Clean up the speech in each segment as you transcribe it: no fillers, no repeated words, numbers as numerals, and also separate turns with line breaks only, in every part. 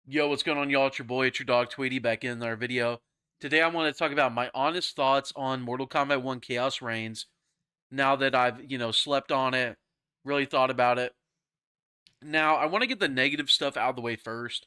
Yo, what's going on, y'all? It's your boy, it's your dog Tweedy, back in our video. Today I want to talk about my honest thoughts on Mortal Kombat 1 Chaos Reigns. Now that I've, slept on it, really thought about it. Now, I want to get the negative stuff out of the way first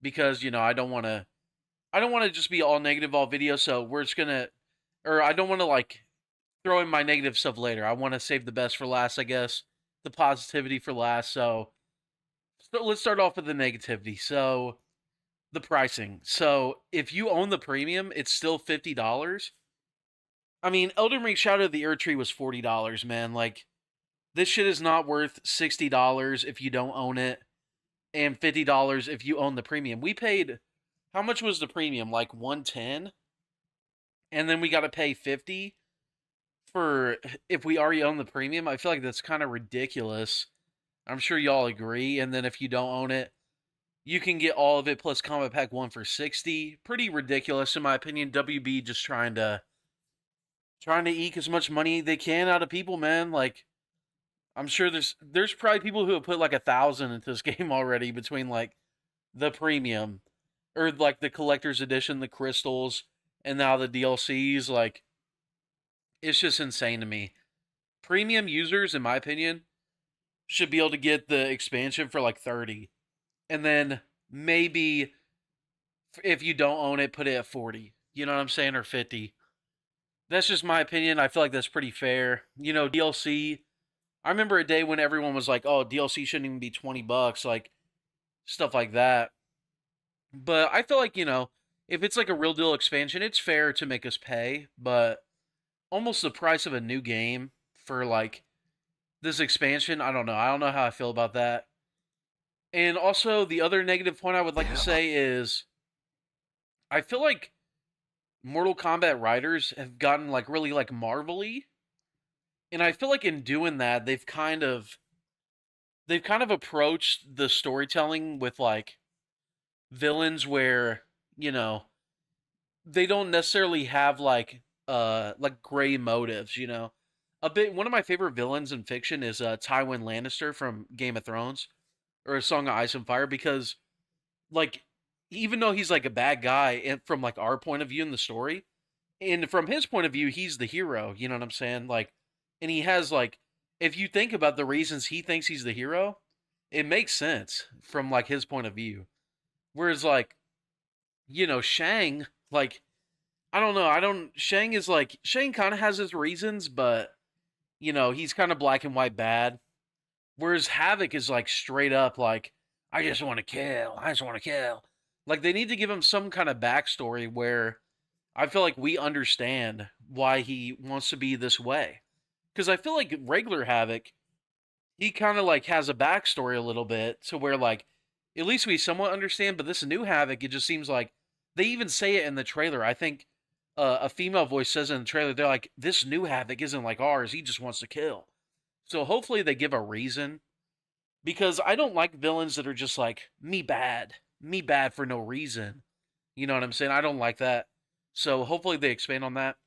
because, I don't want to just be all negative all video, so we're just going to or I don't want to throw in my negative stuff later. I want to save the best for last, I guess. The positivity for last. So let's start off with the negativity. So, the pricing. So if you own the premium, it's still $50. I mean, Elden Ring Shadow of the Erd Tree was $40, man. Like, this shit is not worth $60 if you don't own it, and $50 if you own the premium. We paid, how much was the premium? Like 110, and then we got to pay 50 for if we already own the premium. I feel like that's kind of ridiculous. I'm sure y'all agree. And then if you don't own it, you can get all of it plus Combat Pack 1 for 60. Pretty ridiculous in my opinion. WB just trying to eke as much money they can out of people, man. Like, I'm sure there's probably people who have put like 1,000 into this game already between like the premium or like the collector's edition, the crystals, and now the DLCs. Like, it's just insane to me. Premium users, in my opinion, should be able to get the expansion for like 30. And then maybe if you don't own it, put it at 40. You know what I'm saying? Or 50. That's just my opinion. I feel like that's pretty fair. DLC. I remember a day when everyone was like, "Oh, DLC shouldn't even be $20," like stuff like that. But I feel like, if it's like a real deal expansion, it's fair to make us pay, but almost the price of a new game for like this expansion, I don't know. I don't know how I feel about that. And also the other negative point I would like to
Yeah.
say is I feel like Mortal Kombat writers have gotten like really like Marvel-y, and I feel like in doing that they've kind of approached the storytelling with like villains where you know they don't necessarily have like gray motives. A bit one of my favorite villains in fiction is Tywin Lannister from Game of Thrones or A Song of Ice and Fire, because like even though he's like a bad guy and from like our point of view in the story, and from his point of view, he's the hero. You know what I'm saying? Like, and he has like, if you think about the reasons he thinks he's the hero, it makes sense from like his point of view. Whereas like, Shang, like, I don't know, I don't. Shang is like Shang kind of has his reasons, but he's kind of black and white bad. Whereas Havoc is like straight up like, I just want to kill, I just want to kill. Like they need to give him some kind of backstory where I feel like we understand why he wants to be this way. Because I feel like regular Havoc, he kind of like has a backstory a little bit to where like at least we somewhat understand. But this new Havoc, it just seems like they even say it in the trailer. I think a female voice says in the trailer, they're like, "This new Havoc isn't like ours. He just wants to kill." So hopefully they give a reason, because I don't like villains that are just like me bad for no reason. You know what I'm saying? I don't like that. So hopefully they expand on that.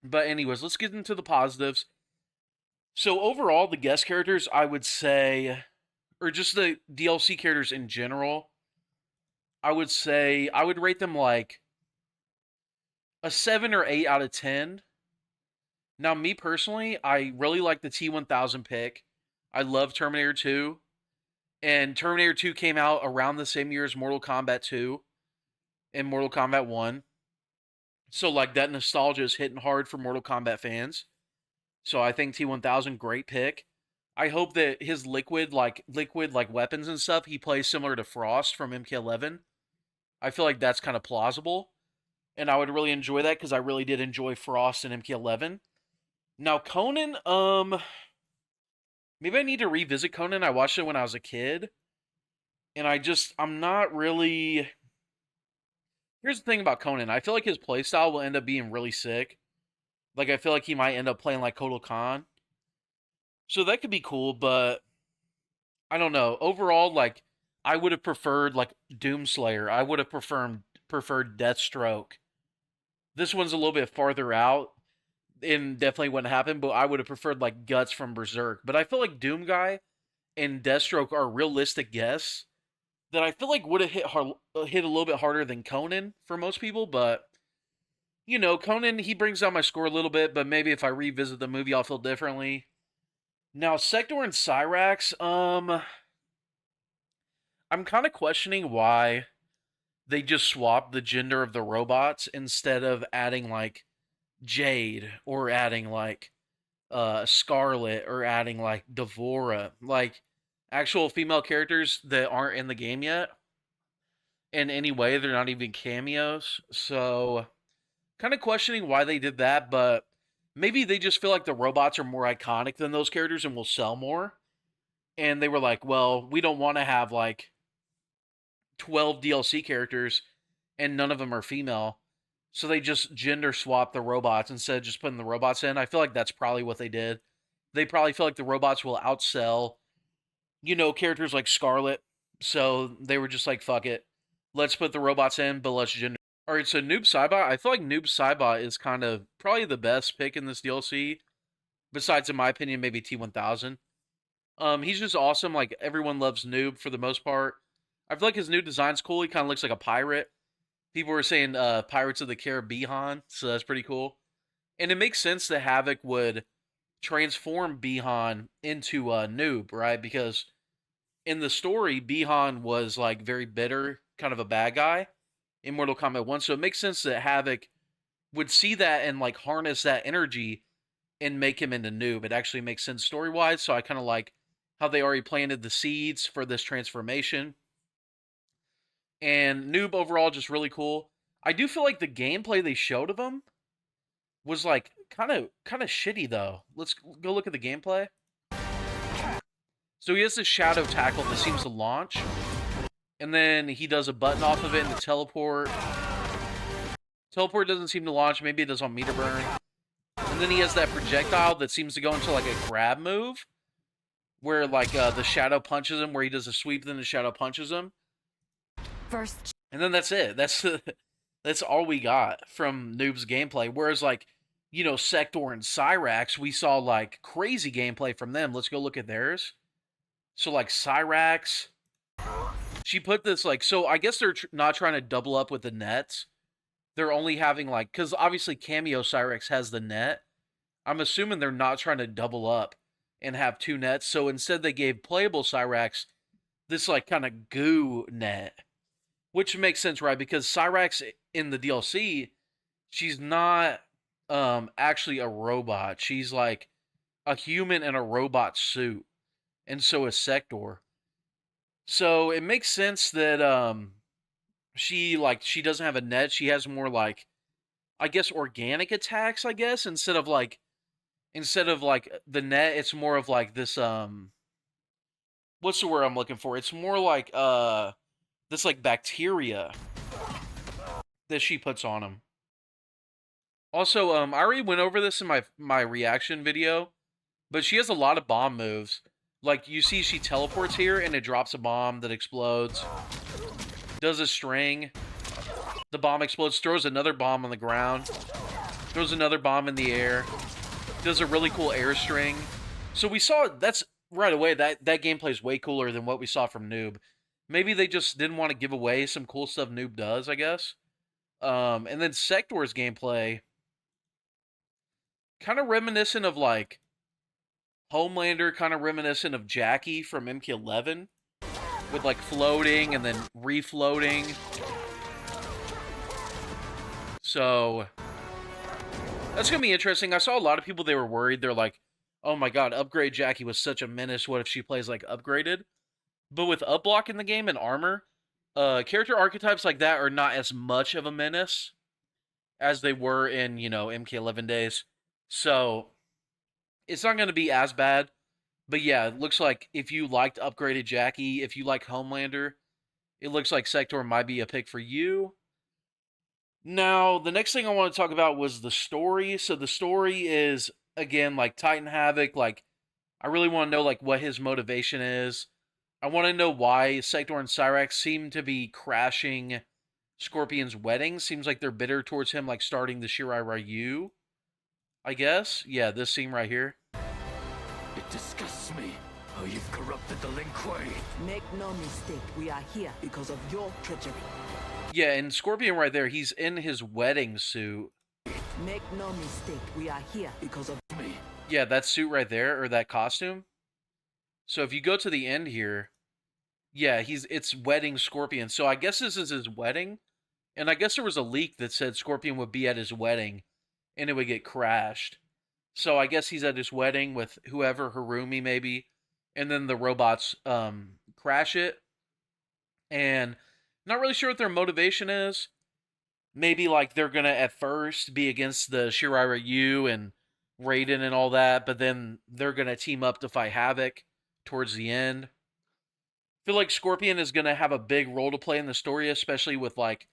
But anyways, let's get into the positives. So overall, the guest characters, I would say, or just the DLC characters in general, I would say I would rate them like a 7 or 8 out of 10. Now, me personally, I really like the T1000 pick. I love Terminator 2, and Terminator 2 came out around the same year as Mortal Kombat 2 and Mortal Kombat 1. So like that nostalgia is hitting hard for Mortal Kombat fans. So I think T1000 great pick. I hope that his liquid like weapons and stuff, he plays similar to Frost from MK11. I feel like that's kind of plausible, and I would really enjoy that because I really did enjoy Frost in MK11. Now Conan, maybe I need to revisit Conan. I watched it when I was a kid, and I'm not really. Here's the thing about Conan. I feel like his playstyle will end up being really sick. Like I feel like he might end up playing like Kotal Khan. So that could be cool, but I don't know. Overall, like I would have preferred like Doomslayer. I would have preferred Deathstroke. This one's a little bit farther out and definitely wouldn't happen, but I would have preferred like Guts from Berserk. But I feel like Doom Guy and Deathstroke are realistic guesses. that I feel like would have hit a little bit harder than Conan for most people, but Conan, he brings down my score a little bit, but maybe if I revisit the movie, I'll feel differently. Now, Sektor and Cyrax, I'm kind of questioning why they just swapped the gender of the robots instead of adding like Jade or adding like Scarlet or adding like Devora, like actual female characters that aren't in the game yet. In any way, they're not even cameos. So, kind of questioning why they did that, but maybe they just feel like the robots are more iconic than those characters and will sell more. And they were like, well, we don't want to have like 12 DLC characters and none of them are female. So they just gender swapped the robots instead of just putting the robots in. I feel like that's probably what they did. They probably feel like the robots will outsell, characters like Scarlet. So they were just like, fuck it. Let's put the robots in, but let's gender. Alright, so Noob Saibot. I feel like Noob Saibot is kind of probably the best pick in this DLC. Besides, in my opinion, maybe T1000. He's just awesome. Like, everyone loves Noob for the most part. I feel like his new design's cool. He kind of looks like a pirate. People were saying Pirates of the Caribbean, so that's pretty cool. And it makes sense that Havoc would transform Bihan into Noob, right? Because in the story, Bihan was like very bitter, kind of a bad guy in Mortal Kombat 1. So it makes sense that Havoc would see that and like harness that energy and make him into Noob. It actually makes sense story-wise, so I kind of like how they already planted the seeds for this transformation. And Noob overall just really cool. I do feel like the gameplay they showed of him was like kind of shitty though. Let's go look at the gameplay. So he has this shadow tackle that seems to launch, and then he does a button off of it and the teleport. Teleport doesn't seem to launch. Maybe it does on meter burn. And then he has that projectile that seems to go into like a grab move, where like the shadow punches him, where he does a sweep, then the shadow punches him.
First.
And then that's it. That's all we got from Noob's gameplay. Whereas like, Sektor and Cyrax, we saw like crazy gameplay from them. Let's go look at theirs. So like Cyrax, she put this like, so I guess they're not trying to double up with the nets. They're only having like, because obviously Cameo Cyrax has the net. I'm assuming they're not trying to double up and have two nets. So instead they gave playable Cyrax this like kind of goo net. Which makes sense, right? Because Cyrax in the DLC, she's not actually a robot. She's like a human in a robot suit. And so is Sektor. So it makes sense that she doesn't have a net. She has more like, I guess, organic attacks, I guess, instead of like the net, it's more of like this what's the word I'm looking for? It's more like this like bacteria that she puts on him. Also, I already went over this in my reaction video, but she has a lot of bomb moves. Like, you see she teleports here, and it drops a bomb that explodes. Does a string. The bomb explodes, throws another bomb on the ground. Throws another bomb in the air. Does a really cool air string. So we saw, that's right away, that gameplay is way cooler than what we saw from Noob. Maybe they just didn't want to give away some cool stuff Noob does, I guess. And then Sektor's gameplay, kind of reminiscent of like Homelander, kind of reminiscent of Jackie from MK11, with like floating and then refloating. So that's gonna be interesting. I saw a lot of people, they were worried. They're like, oh my god, Upgrade Jackie was such a menace. What if she plays like Upgraded? But with Upblock in the game and armor, character archetypes like that are not as much of a menace as they were in, MK11 days. So it's not going to be as bad. But yeah, it looks like if you liked Upgraded Jackie, if you like Homelander, it looks like Sektor might be a pick for you. Now, the next thing I want to talk about was the story. So the story is, again, like Titan Havoc. Like, I really want to know like what his motivation is. I want to know why Sektor and Cyrax seem to be crashing Scorpion's wedding. Seems like they're bitter towards him, like starting the Shirai Ryu, I guess. Yeah, this scene right here.
It disgusts me. Oh, you've corrupted the Lin Kuei.
Make no mistake, we are here because of your treachery.
Yeah, and Scorpion right there, he's in his wedding suit.
Make no mistake, we are here because of
Me.
Yeah, that suit right there, or that costume. So if you go to the end here, yeah, it's wedding Scorpion. So I guess this is his wedding. And I guess there was a leak that said Scorpion would be at his wedding and it would get crashed. So I guess he's at his wedding with whoever, Harumi maybe, and then the robots crash it. And not really sure what their motivation is. Maybe like they're gonna at first be against the Shirai Ryu and Raiden and all that, but then they're gonna team up to fight Havoc towards the end. I feel like Scorpion is gonna have a big role to play in the story, especially with like,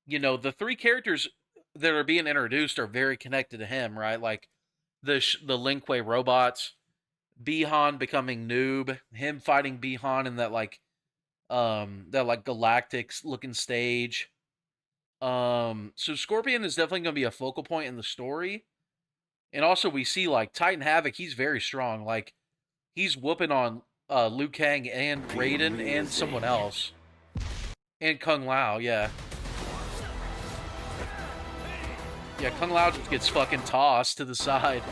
you know, the three characters that are being introduced are very connected to him, right? Like the Lin Kuei robots, Bihan becoming Noob, him fighting Bihan in that like galactic looking stage. So Scorpion is definitely going to be a focal point in the story. And also we see like Titan Havoc, he's very strong. Like he's whooping on Liu Kang and Raiden and someone else. And Kung Lao, yeah. Yeah, Kung Lao just gets fucking tossed to the side.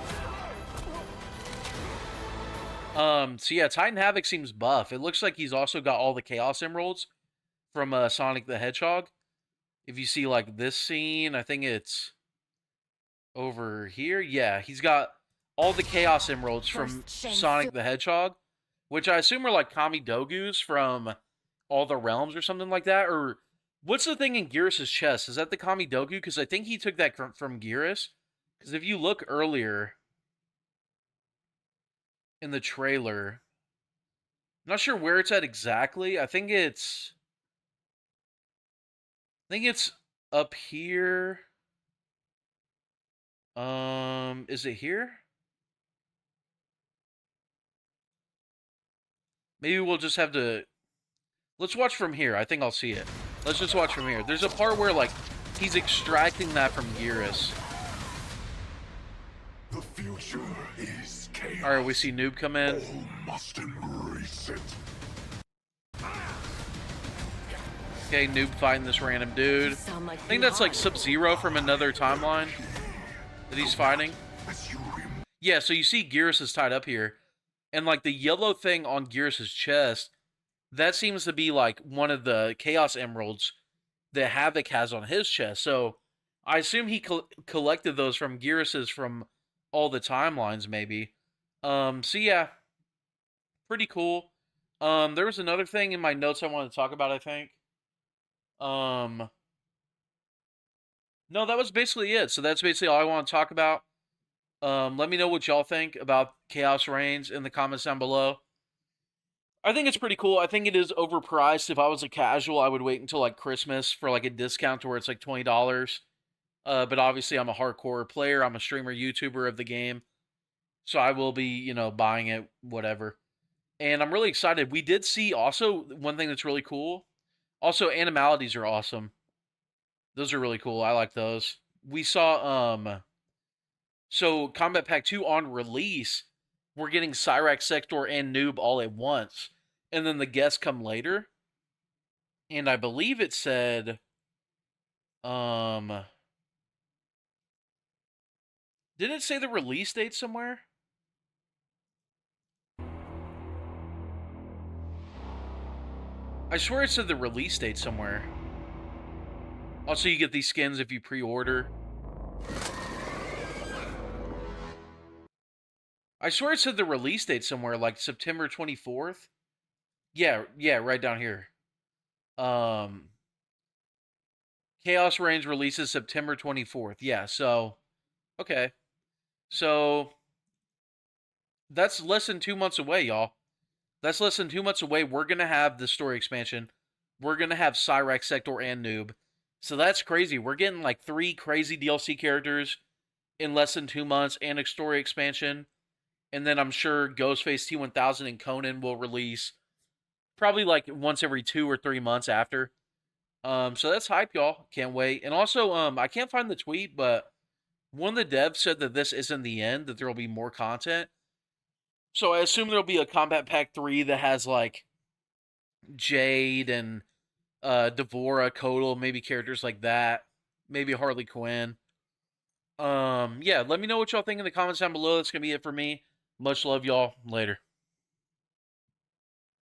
So yeah, Titan Havoc seems buff. It looks like he's also got all the Chaos Emeralds from Sonic the Hedgehog. If you see like this scene, I think it's over here. Yeah, he's got all the Chaos Emeralds from Sonic the Hedgehog, which I assume are like Kami Dogus from all the realms or something like that. Or what's the thing in Gearus' chest? Is that the Kami Dogu? Because I think he took that from Gearus. Because if you look earlier in the trailer, I'm not sure where it's at exactly. I think it's up here. Is it here? Maybe we'll just have to... Let's watch from here. I think I'll see it. Let's just watch from here. There's a part where, like, he's extracting that from Gearus.
The future is chaos.
Alright, we see Noob come in.
All must embrace it.
Okay, Noob fighting this random dude. I think that's like Sub-Zero from another timeline that he's fighting. Yeah, so you see Gearus is tied up here. And like the yellow thing on Gearus' chest, that seems to be like one of the Chaos Emeralds that Havoc has on his chest. So I assume he collected those from Gearus's from all the timelines, maybe. So yeah, pretty cool. There was another thing in my notes I wanted to talk about, I think. No, that was basically it. So that's basically all I want to talk about. Let me know what y'all think about Khaos Reigns in the comments down below. I think it's pretty cool. I think it is overpriced. If I was a casual, I would wait until like Christmas for like a discount to where it's like $20. But obviously I'm a hardcore player. I'm a streamer, YouTuber of the game. So I will be, you know, buying it, whatever. And I'm really excited. We did see also one thing that's really cool. Also, animalities are awesome. Those are really cool. I like those. We saw, so Kombat Pack 2 on release, we're getting Cyrax, Sektor, and Noob all at once. And then the guests come later. And I believe it said, did it say the release date somewhere? I swear it said the release date somewhere. Also, you get these skins if you pre-order. I swear it said the release date somewhere, like September 24th. Yeah, right down here. Khaos Reigns releases September 24th. Yeah, so, okay. So, that's less than 2 months away, y'all. That's less than 2 months away. We're going to have the story expansion. We're going to have Cyrax, Sektor, and Noob. So that's crazy. We're getting like 3 crazy DLC characters in less than 2 months and a story expansion. And then I'm sure Ghostface T1000 and Conan will release probably like once every 2 or 3 months after. So that's hype, y'all. Can't wait. And also, I can't find the tweet, but one of the devs said that this isn't the end, that there will be more content. So I assume there'll be a Combat Pack 3 that has like Jade and Devora, Kotal, maybe characters like that. Maybe Harley Quinn. Yeah, let me know what y'all think in the comments down below. That's gonna be it for me. Much love, y'all. Later.